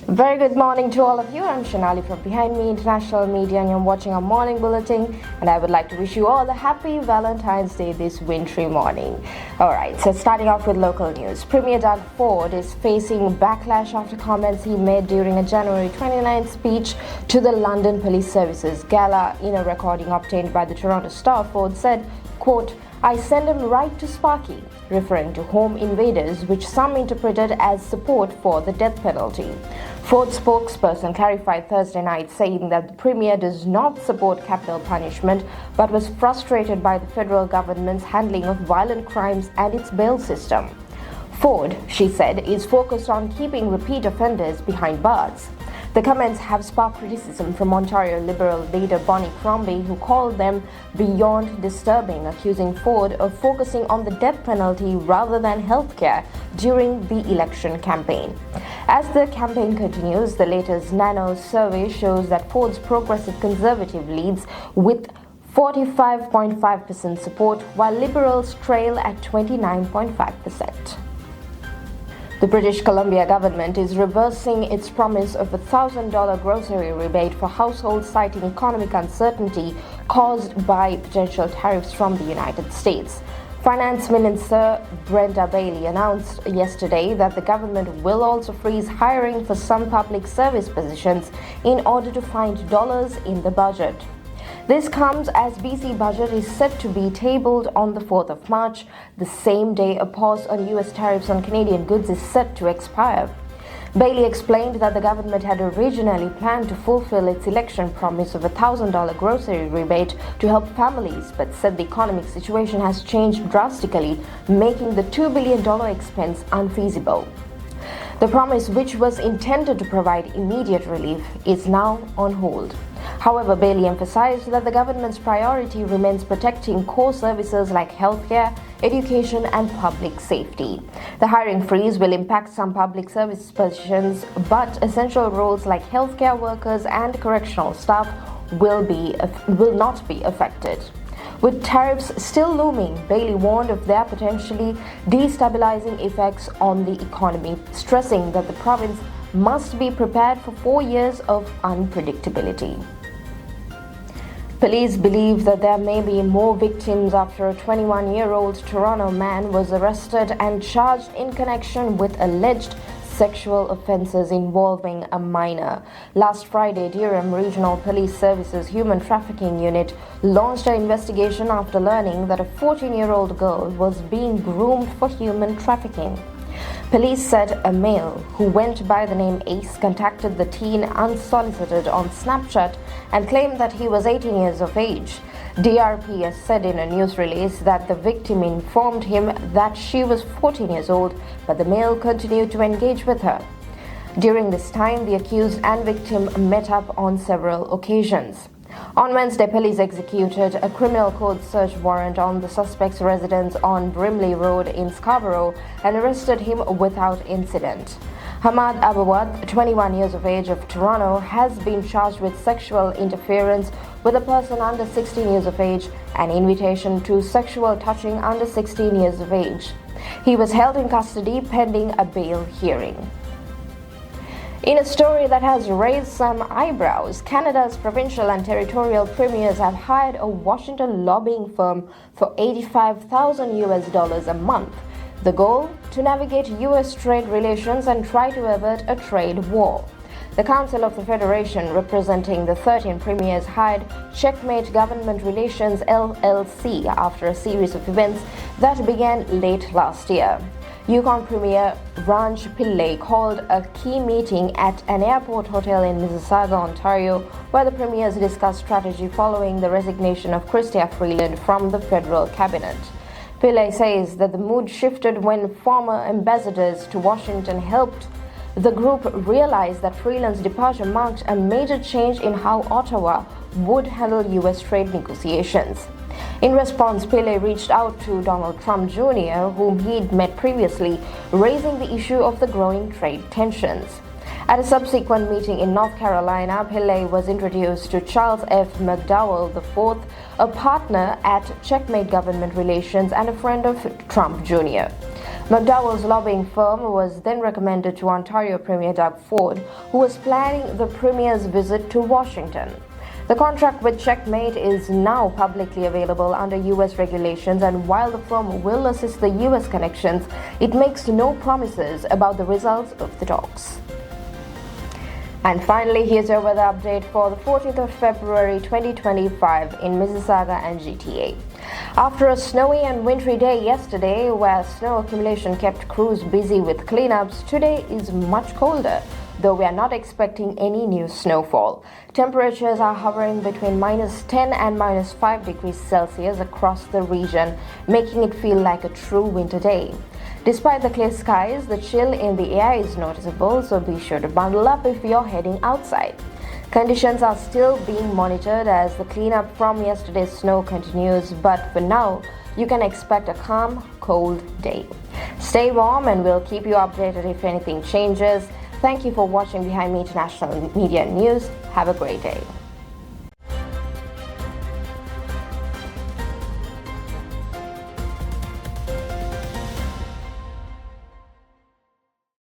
Very good morning to all of you. I'm Shanali from Behind Me International Media and you're watching our morning bulletin, and I would like to wish you all a happy Valentine's Day this wintry morning. Alright, so starting off with local news. Premier Doug Ford is facing backlash after comments he made during a January 29th speech to the London Police Services Gala. In a recording obtained by the Toronto Star, Ford said, quote, "I send him right to Sparky," referring to home invaders, which some interpreted as support for the death penalty. Ford's spokesperson clarified Thursday night, saying that the Premier does not support capital punishment but was frustrated by the federal government's handling of violent crimes and its bail system. Ford, she said, is focused on keeping repeat offenders behind bars. The comments have sparked criticism from Ontario Liberal leader Bonnie Crombie, who called them beyond disturbing, accusing Ford of focusing on the death penalty rather than healthcare during the election campaign. As the campaign continues, the latest Nano survey shows that Ford's progressive conservative leads with 45.5% support, while Liberals trail at 29.5%. The British Columbia government is reversing its promise of a $1,000 grocery rebate for households, citing economic uncertainty caused by potential tariffs from the United States. Finance Minister Brenda Bailey announced yesterday that the government will also freeze hiring for some public service positions in order to find dollars in the budget. This comes as BC budget is set to be tabled on the 4th of March, the same day a pause on US tariffs on Canadian goods is set to expire. Bailey explained that the government had originally planned to fulfill its election promise of a $1,000 grocery rebate to help families, but said the economic situation has changed drastically, making the $2 billion expense unfeasible. The promise, which was intended to provide immediate relief, is now on hold. However, Bailey emphasized that the government's priority remains protecting core services like healthcare, education, and public safety. The hiring freeze will impact some public service positions, but essential roles like healthcare workers and correctional staff will not be affected. With tariffs still looming, Bailey warned of their potentially destabilizing effects on the economy, stressing that the province must be prepared for 4 years of unpredictability. Police believe that there may be more victims after a 21-year-old Toronto man was arrested and charged in connection with alleged sexual offences involving a minor. Last Friday, Durham Regional Police Services Human Trafficking Unit launched an investigation after learning that a 14-year-old girl was being groomed for human trafficking. Police said a male who went by the name Ace contacted the teen unsolicited on Snapchat and claimed that he was 18 years of age. DRP said in a news release that the victim informed him that she was 14 years old, but the male continued to engage with her. During this time, the accused and victim met up on several occasions. On Wednesday, police executed a criminal code search warrant on the suspect's residence on Brimley Road in Scarborough and arrested him without incident. Hamad Abawad, 21 years of age, of Toronto, has been charged with sexual interference with a person under 16 years of age and invitation to sexual touching under 16 years of age. He was held in custody pending a bail hearing. In a story that has raised some eyebrows, Canada's provincial and territorial premiers have hired a Washington lobbying firm for $85,000 a month. The goal? To navigate US trade relations and try to avert a trade war. The Council of the Federation, representing the 13 premiers, hired Checkmate Government Relations LLC after a series of events that began late last year. Yukon Premier Ranj Pillai called a key meeting at an airport hotel in Mississauga, Ontario, where the premiers discussed strategy following the resignation of Chrystia Freeland from the federal cabinet. Pillai says that the mood shifted when former ambassadors to Washington helped the group realize that Freeland's departure marked a major change in how Ottawa would handle US trade negotiations. In response, Pillai reached out to Donald Trump Jr., whom he'd met previously, raising the issue of the growing trade tensions. At a subsequent meeting in North Carolina, Pillai was introduced to Charles F. McDowell IV, a partner at Checkmate Government Relations and a friend of Trump Jr. McDowell's lobbying firm was then recommended to Ontario Premier Doug Ford, who was planning the Premier's visit to Washington. The contract with Checkmate is now publicly available under U.S. regulations, and while the firm will assist the U.S. connections, it makes no promises about the results of the talks. And finally, here's your weather update for the 14th of February 2025 in Mississauga and GTA. After a snowy and wintry day yesterday, where snow accumulation kept crews busy with cleanups, today is much colder, though we are not expecting any new snowfall. Temperatures are hovering between -10 and -5 degrees Celsius across the region, making it feel like a true winter day. Despite the clear skies, the chill in the air is noticeable, so be sure to bundle up if you're heading outside. Conditions are still being monitored as the cleanup from yesterday's snow continues, but for now, you can expect a calm, cold day. Stay warm and we'll keep you updated if anything changes. Thank you for watching Behind Me International Media News. Have a great day.